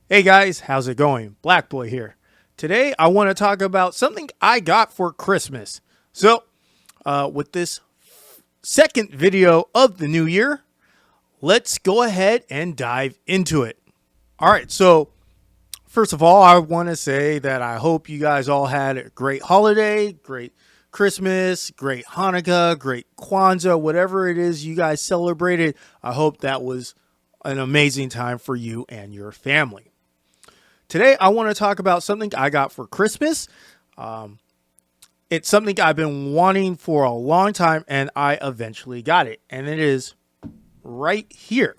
Hey guys, how's it going? Black Boy here. Today I want to talk about something I got for Christmas. With this second video of the new year, let's go ahead and dive into it. All right, so first of all, I want to say that I hope you guys all had a great holiday, great Christmas, great Hanukkah, great Kwanzaa, whatever it is you guys celebrated. I hope that was an amazing time for you and your family. Today, I want to talk about something I got for Christmas. It's something I've been wanting for a long time, and I eventually got it. And it is right here.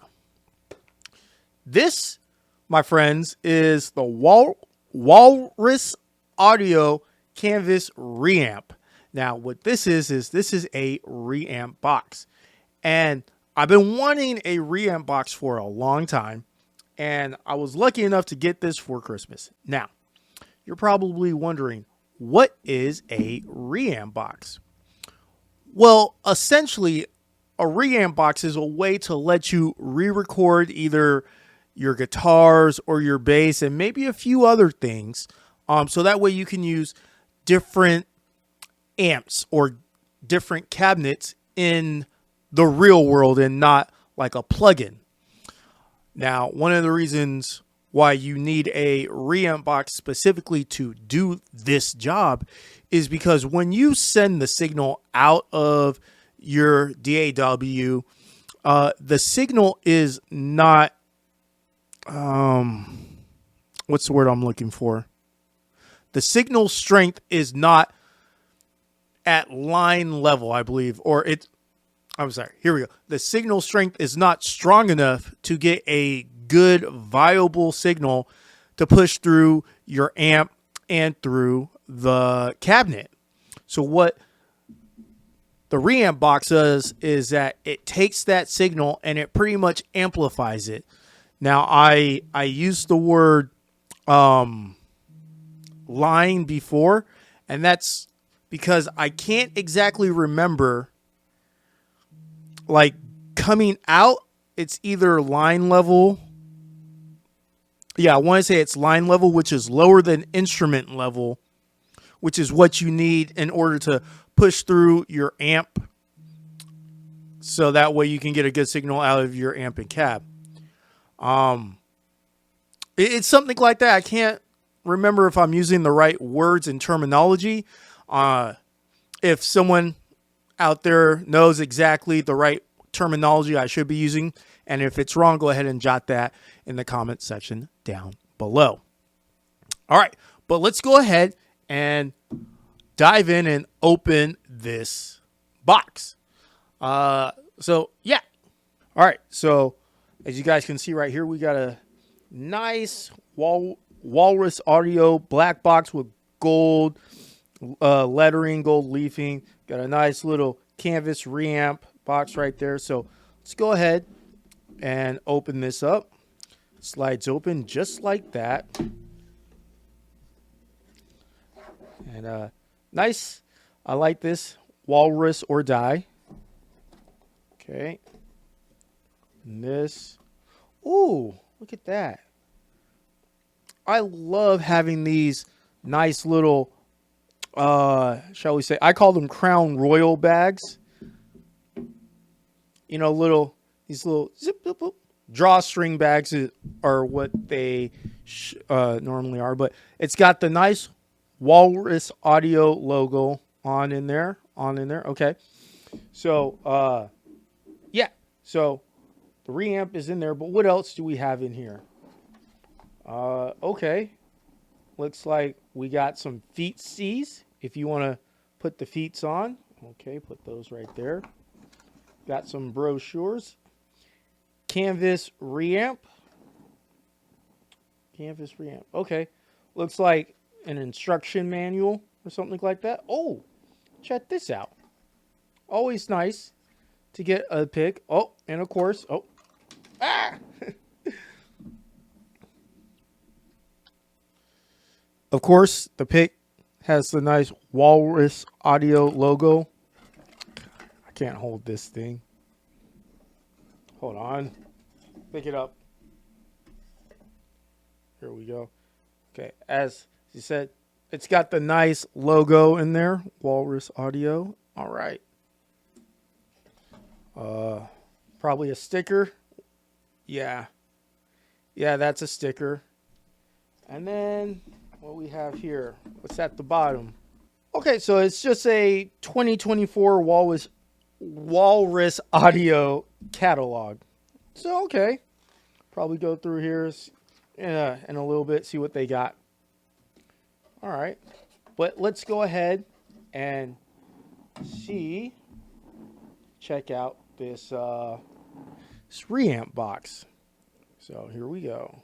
This, my friends, is the Walrus Audio Canvas reamp. Now, what this is a reamp box. And I've been wanting a reamp box for a long time. And I was lucky enough to get this for Christmas. Now, you're probably wondering, what is a reamp box? Well, essentially, a reamp box is a way to let you re-record either your guitars or your bass and maybe a few other things. So that way you can use different amps or different cabinets in the real world and not like a plugin. Now, one of the reasons why you need a reamp box specifically to do this job is because when you send the signal out of your DAW, the signal is not, what's the word I'm looking for? The signal strength is not at line level, I believe, I'm sorry, here we go. The signal strength is not strong enough to get a good, viable signal to push through your amp and through the cabinet. So what the reamp box does is that it takes that signal and it pretty much amplifies it. Now, I used the word line before, and that's because I can't exactly remember. Like coming out, it's either line level. Yeah, I want to say it's line level, which is lower than instrument level, which is what you need in order to push through your amp. So that way you can get a good signal out of your amp and cab. It's something like that. I can't remember if I'm using the right words and terminology. If someone out there knows exactly the right terminology I should be using, and if it's wrong, go ahead and jot that in the comment section down below. All right, but let's go ahead and dive in and open this box. So yeah. All right, so as you guys can see right here, we got a nice Walrus Audio black box with gold lettering, gold leafing. Got a nice little canvas reamp box right there. So let's go ahead and open this up. Slides open just like that. And nice. I like this. Walrus or die. Okay. And this. Ooh, look at that. I love having these nice little shall we say, I call them Crown Royal bags. You know, these little zip, zip, zip, drawstring bags are what they normally are. But it's got the nice Walrus Audio logo on in there. Okay. So, yeah. So the reamp is in there. But what else do we have in here? Okay. Looks like we got some feet C's. If you want to put the feets on, okay, put those right there. Got some brochures. Canvas reamp. Okay. Looks like an instruction manual or something like that. Oh, check this out. Always nice to get a pick. Oh, and of course, of course, the pick has the nice Walrus Audio logo. I can't hold this thing. Hold on. Pick it up. we go. Okay, as you said, it's got the nice logo in there, Walrus Audio. All right. Probably a sticker. Yeah. Yeah, that's a sticker. And then what we have here, what's at the bottom? Okay, so it's just a 2024 Walrus Audio catalog. So, okay. Probably go through here in a little bit, see what they got. All right. But let's go ahead and check out this reamp box. So here we go.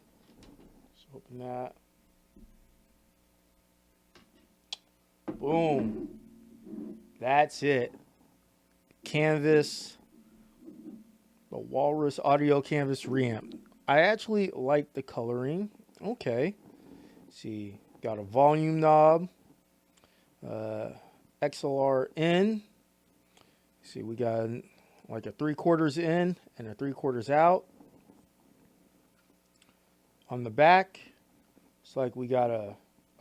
Let's open that. Boom. That's it. Canvas, the Walrus Audio Canvas reamp. I actually like the coloring. Okay. Let's see, got a volume knob, XLR in. See, we got like a 3/4 in and a 3/4 out. On the back, it's like we got a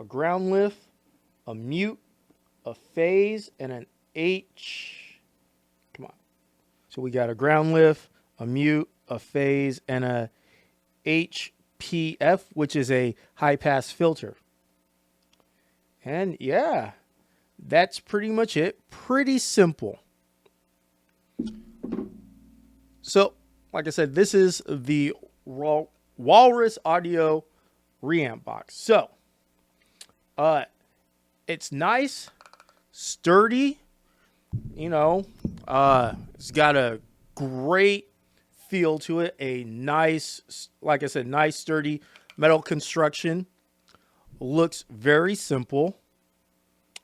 ground lift, a mute, a phase, and an H. Come on. So we got a ground lift, a mute, a phase, and a HPF, which is a high pass filter. And yeah, that's pretty much it. Pretty simple. So, like I said, this is the Walrus Audio reamp box. So, it's nice, sturdy, you know, it's got a great feel to it. A nice, like I said, nice, sturdy metal construction. Looks very simple.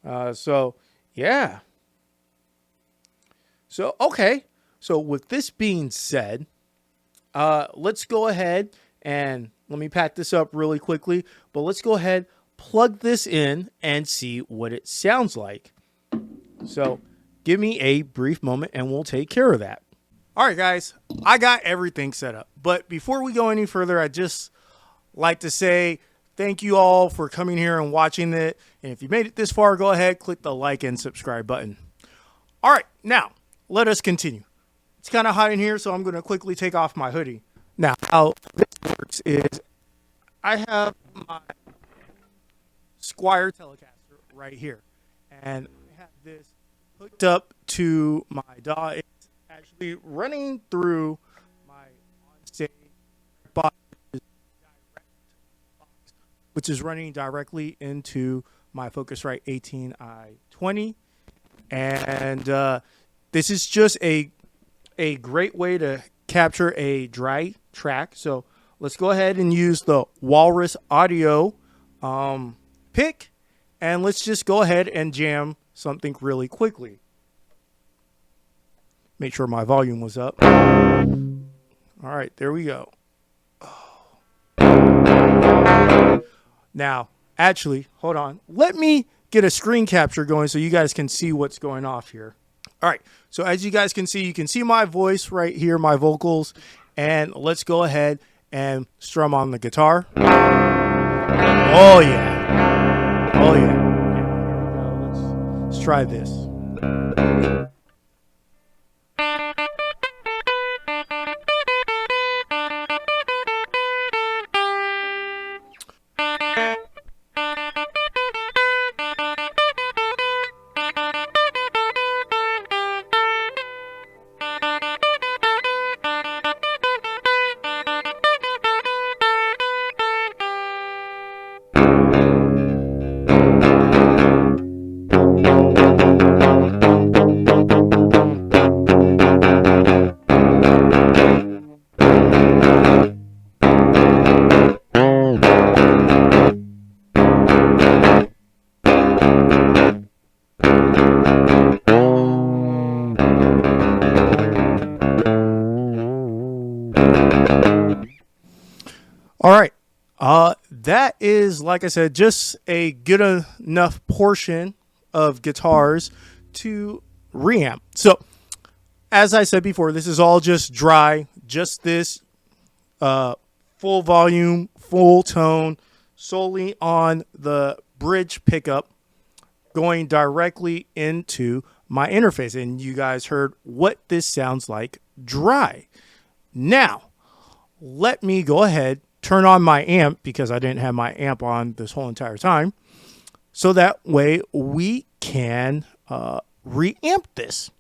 So, yeah. So, okay. So with this being said, let's go ahead and let me pack this up really quickly. But let's go ahead, plug this in, and see what it sounds like. So give me a brief moment and we'll take care of that. All right, guys, I got everything set up. But before we go any further, I'd just like to say thank you all for coming here and watching it. And if you made it this far, go ahead, click the like and subscribe button. All right, now let us continue. It's kind of hot in here, so I'm going to quickly take off my hoodie. Now, how this works is I have my Squire Telecaster right here. And I have this hooked up to my DAW. It's actually running through my on-stage box, which is running directly into my Focusrite 18i20. And this is just a great way to capture a dry track. So let's go ahead and use the Walrus Audio pick, and let's just go ahead and jam something really quickly. Make sure my volume was up. All right, there we go. Now, actually, hold on. Let me get a screen capture going so you guys can see what's going off here. All right, so as you guys can see my voice right here, my vocals, and let's go ahead and strum on the guitar. Oh yeah, oh yeah. Let's try this. All right. That is, like I said, just a good enough portion of guitars to reamp. So, as I said before, this is all just dry, just this full volume, full tone solely on the bridge pickup going directly into my interface. And you guys heard what this sounds like dry. Now, let me go ahead, turn on my amp because I didn't have my amp on this whole entire time. So that way we can reamp this.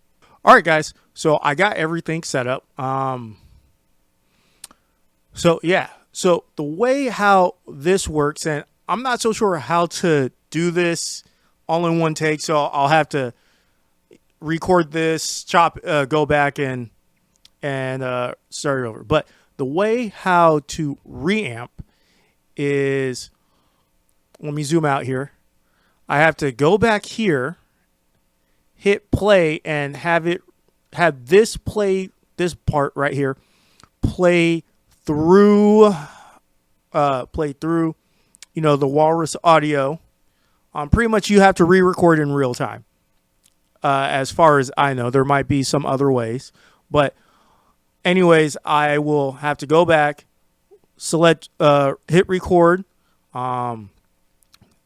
All right, guys. So I got everything set up. So the way how this works, and I'm not so sure how to do this all in one take. So I'll have to record this, go back and start it over. But the way how to reamp is, let me zoom out here. I have to go back here, hit play, and have this part right here play through the Walrus Audio. Pretty much you have to re-record in real time. As far as I know, there might be some other ways, but anyways, I will have to go back, select, hit record.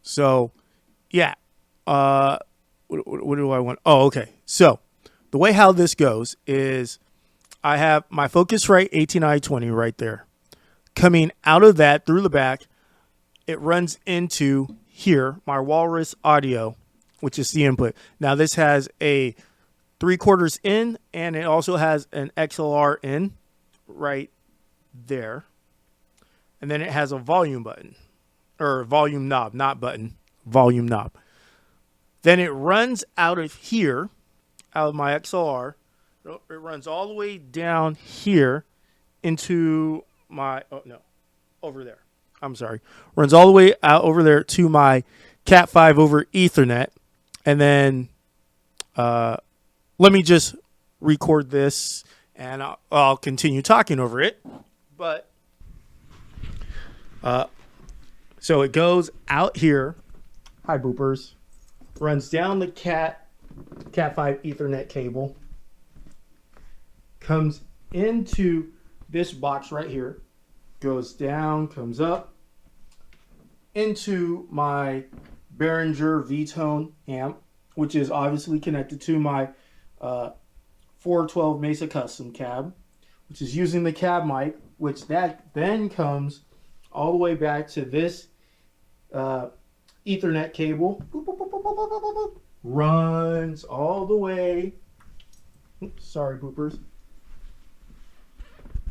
So yeah. What do I want? Oh, okay. So the way how this goes is I have my Focusrite 18i20 right there. Coming out of that through the back, it runs into here, my Walrus Audio, which is the input. Now this has a 3/4 in, and it also has an XLR in right there. And then it has a volume button, or volume knob, not button, volume knob. Then it runs out of here, out of my XLR. It runs all the way down here into my, over there. I'm sorry. Runs all the way out over there to my Cat 5 over Ethernet. And then let me just record this, and I'll continue talking over it. But so it goes out here. Hi, boopers. Runs down the Cat 5 Ethernet cable. Comes into this box right here. Goes down, comes up into my Behringer V-Tone amp, which is obviously connected to my 412 Mesa Custom cab, which is using the cab mic, which that then comes all the way back to this Ethernet cable. Boop, boop, boop, boop, boop, boop, boop, boop. Runs all the way, sorry boopers,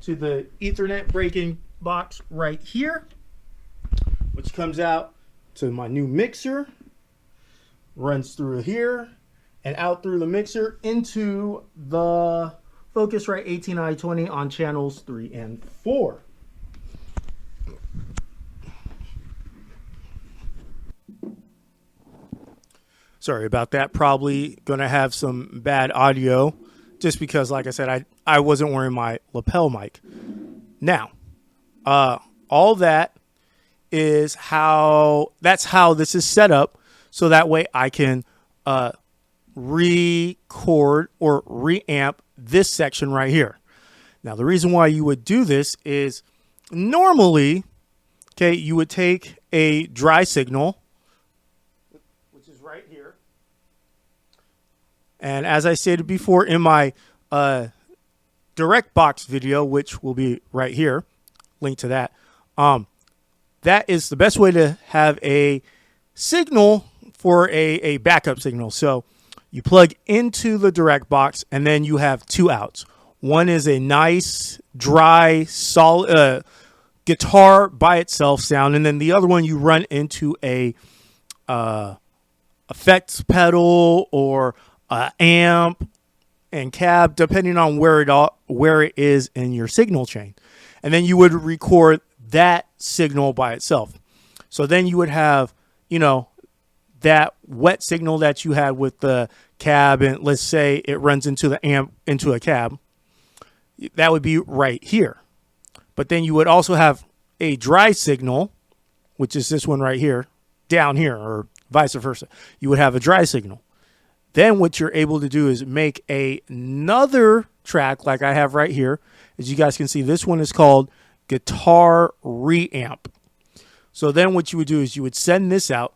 to the Ethernet breaking box right here, which comes out to my new mixer, runs through here and out through the mixer into the Focusrite 18i20 on channels 3 and 4. Sorry about that. Probably going to have some bad audio just because, like I said, I wasn't wearing my lapel mic. Now, all that is that's how this is set up. So that way I can record or reamp this section right here. Now, the reason why you would do this is normally, okay, you would take a dry signal, which is right here. And as I stated before in my direct box video, which will be right here, link to that. That is the best way to have a signal for a backup signal. So you plug into the direct box and then you have two outs. One is a nice, dry, solid guitar by itself sound. And then the other one you run into a effects pedal or amp and cab, depending on where it is in your signal chain. And then you would record that signal by itself. So then you would have, that wet signal that you had with the cab, and let's say it runs into the amp, into a cab, that would be right here. But then you would also have a dry signal, which is this one right here, down here, or vice versa. You would have a dry signal. Then what you're able to do is make another track like I have right here. As you guys can see, this one is called Guitar Reamp. So then what you would do is you would send this out,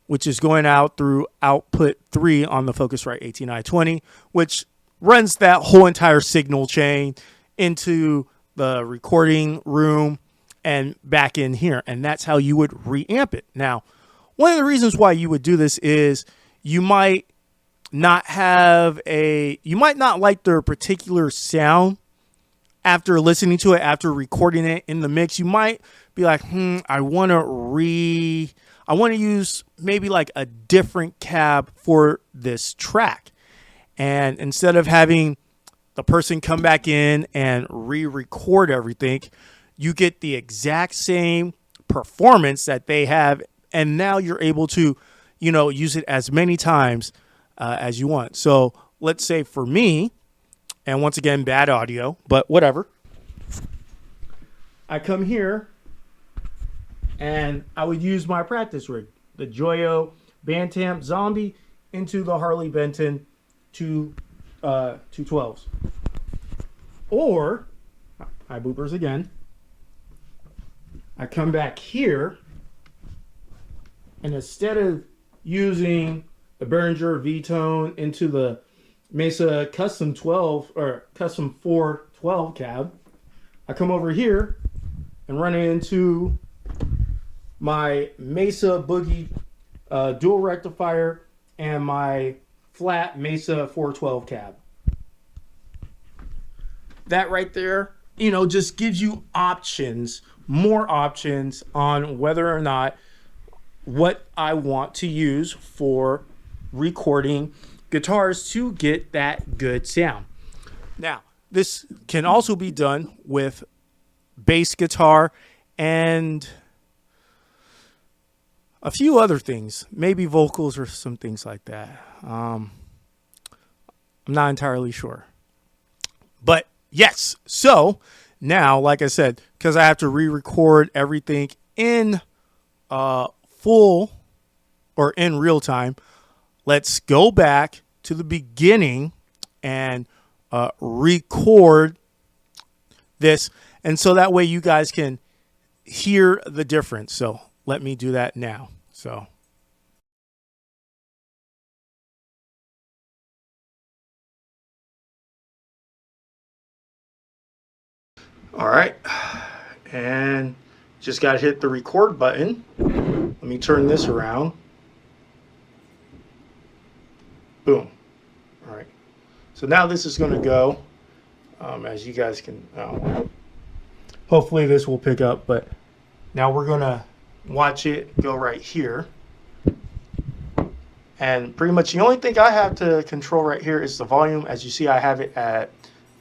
which is going out through output 3 on the Focusrite 18920, which runs that whole entire signal chain into the recording room and back in here. And that's how you would reamp it. Now, one of the reasons why you would do this is you might not like their particular sound after listening to it, after recording it in the mix. You might be like, I want to use maybe like a different cab for this track. And instead of having the person come back in and re-record everything, you get the exact same performance that they have. And now you're able to, use it as many times as you want. So let's say for me, and once again, bad audio, but whatever. I come here and I would use my practice rig, the Joyo Bantam Zombie, into the Harley Benton 212s. Or, high boopers again, I come back here, and instead of using the Behringer V-Tone into the Mesa Custom 12 or Custom 412 cab, I come over here and run it into my Mesa Boogie dual rectifier and my flat Mesa 412 cab. That right there, just gives you options, more options on whether or not what I want to use for recording guitars to get that good sound. Now, this can also be done with bass guitar and a few other things, maybe vocals or some things like that. I'm not entirely sure. But yes, so now, like I said, because I have to re-record everything in full or in real time, let's go back to the beginning and record this. And so that way you guys can hear the difference. So let me do that now. So. All right. And just got to hit the record button. Let me turn this around. Boom. All right. So now this is going to go, as you guys can, hopefully this will pick up, but now we're going to watch it go right here. And pretty much the only thing I have to control right here is the volume. As you see, I have it at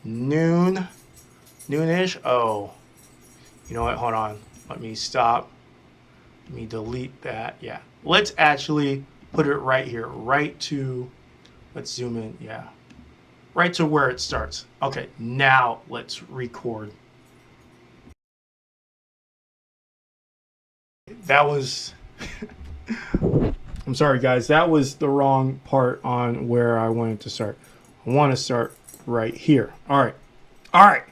noonish. Oh, you know what? Hold on. Let me stop. Let me delete that. Yeah. Let's actually put it right here, right to, let's zoom in. Yeah. Right to where it starts. Okay. Now let's record. That was, I'm sorry guys, that was the wrong part on where I wanted to start. I want to start right here. All right. All right.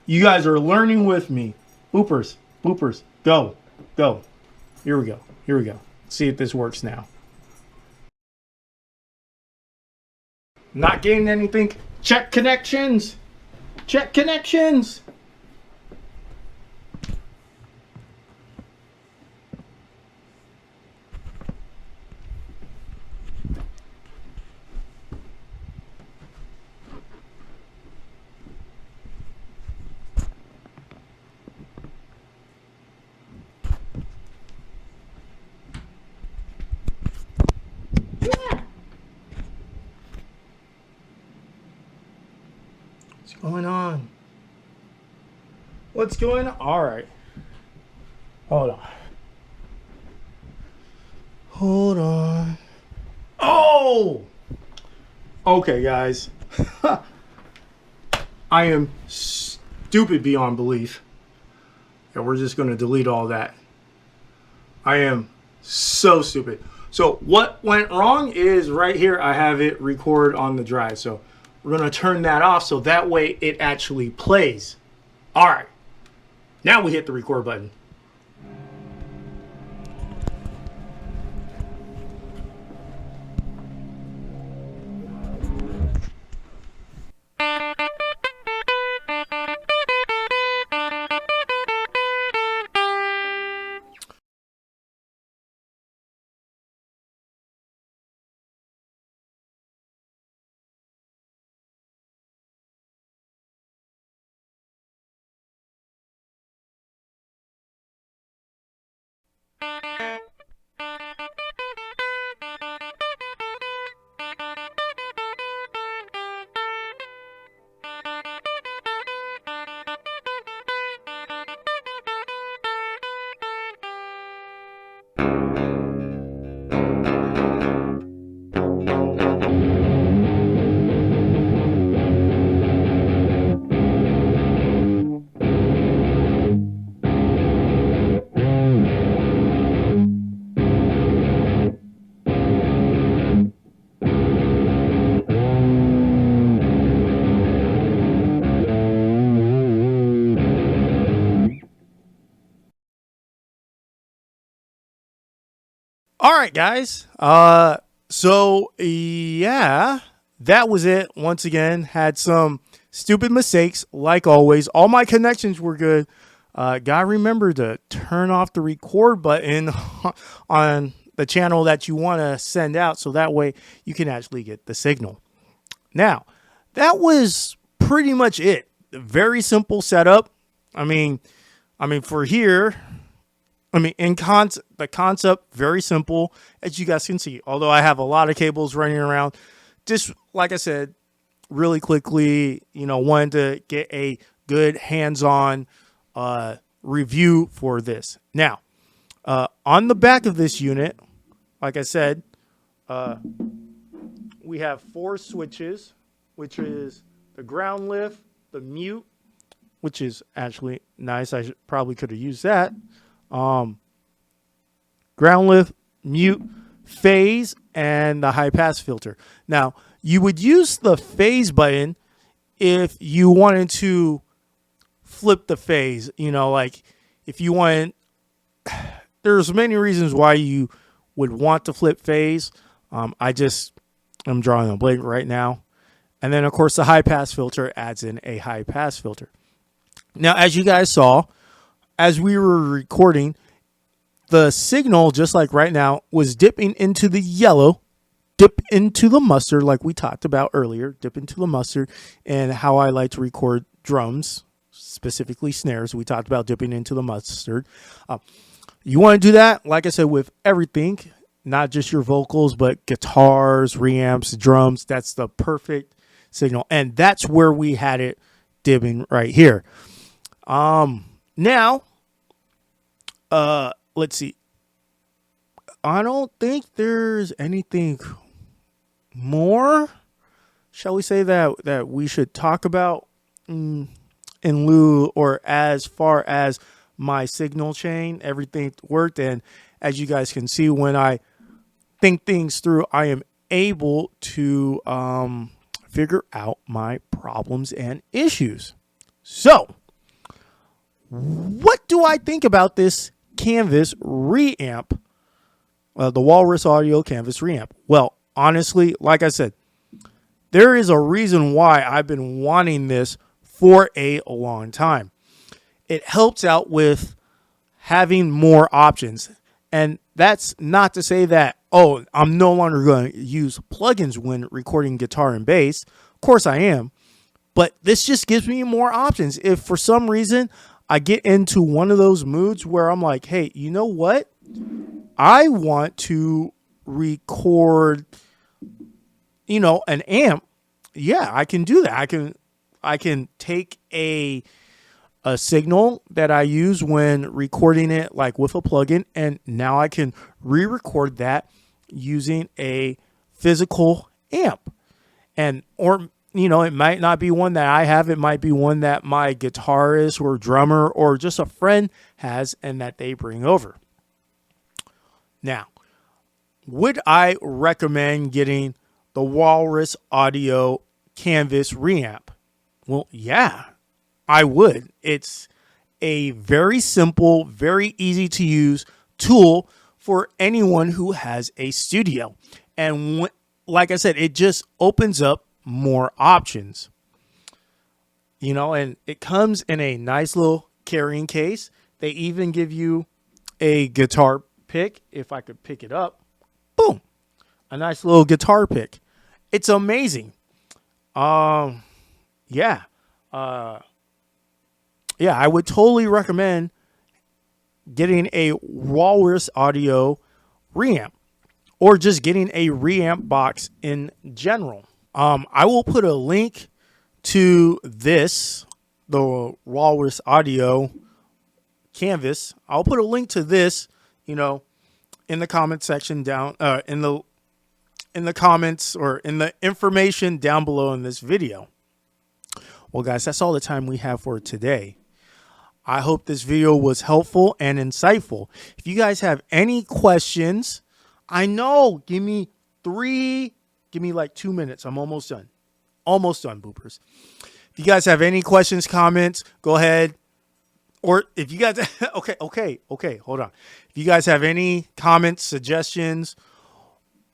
You guys are learning with me. Boopers, boopers, go, go. Here we go. Here we go. Let's see if this works now. Not getting anything. Check connections. Check connections. What's going on? What's going on? All right. Hold on. Hold on. Oh! Okay, guys. I am stupid beyond belief. And we're just going to delete all that. I am so stupid. So what went wrong is right here, I have it record on the drive. So we're going to turn that off so that way it actually plays. All right. Now we hit the record button. All right, guys. So yeah, that was it. Once again, had some stupid mistakes, like always. All my connections were good. Gotta remember to turn off the record button on the channel that you want to send out, so that way you can actually get the signal. Now, that was pretty much it. Very simple setup. I mean, for here. The concept, very simple, as you guys can see. Although I have a lot of cables running around, just like I said, really quickly, wanted to get a good hands-on review for this. Now, on the back of this unit, like I said, we have 4 switches, which is the ground lift, the mute, which is actually nice. Probably could have used that. Ground lift, mute, phase, and the high pass filter. Now, you would use the phase button if you wanted to flip the phase. Like if you want, there's many reasons why you would want to flip phase. I'm drawing a blank right now. And then, of course, the high pass filter adds in a high pass filter. Now, as you guys saw, as we were recording, the signal, just like right now, was dipping into the yellow, dip into the mustard, like we talked about earlier, dip into the mustard, and how I like to record drums, specifically snares. We talked about dipping into the mustard. You want to do that, like I said, with everything, not just your vocals, but guitars, reamps, drums. That's the perfect signal, and that's where we had it dipping right here. Now, let's see. I don't think there's anything more, shall we say, that we should talk about in lieu or as far as my signal chain. Everything worked, and as you guys can see, when I think things through, I am able to figure out my problems and issues. So, what do I think about this Canvas reamp, the Walrus Audio Canvas reamp? Well, honestly, like I said, there is a reason why I've been wanting this for a long time. It helps out with having more options. And that's not to say that, I'm no longer going to use plugins when recording guitar and bass. Of course I am. But this just gives me more options. If for some reason I get into one of those moods where I'm like, hey, you know what? I want to record, an amp. Yeah, I can do that. I can take a signal that I use when recording it, like with a plugin, and now I can re-record that using a physical amp. It might not be one that I have. It might be one that my guitarist or drummer or just a friend has and that they bring over. Now, would I recommend getting the Walrus Audio Canvas reamp? Well, yeah, I would. It's a very simple, very easy to use tool for anyone who has a studio. And like I said, it just opens up more options. And it comes in a nice little carrying case. They even give you a guitar pick. If I could pick it up, boom, a nice little guitar pick. It's amazing. Yeah, I would totally recommend getting a Walrus Audio reamp or just getting a reamp box in general. I will put a link to this, the Walrus Audio Canvas. I'll put a link to this, in the comment section down, in the comments or in the information down below in this video. Well, guys, that's all the time we have for today. I hope this video was helpful and insightful. If you guys have any questions, give me like 2 minutes. I'm almost done. Almost done, boopers. If you guys have any questions, comments, go ahead. Or if you guys, okay, hold on. If you guys have any comments, suggestions,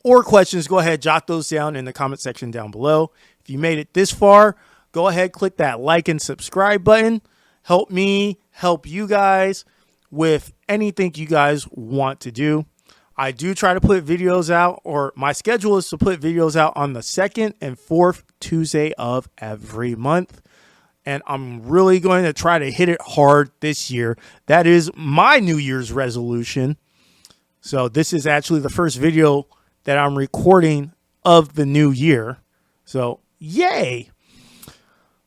or questions, go ahead, jot those down in the comment section down below. If you made it this far, go ahead, click that like and subscribe button. Help me help you guys with anything you guys want to do. I do try to put videos out, or my schedule is to put videos out on the 2nd and 4th Tuesday of every month. And I'm really going to try to hit it hard this year. That is my New Year's resolution. So this is actually the first video that I'm recording of the new year. So yay.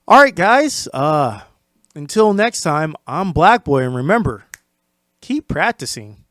All right, guys. Until next time, I'm Black Boy. And remember, keep practicing.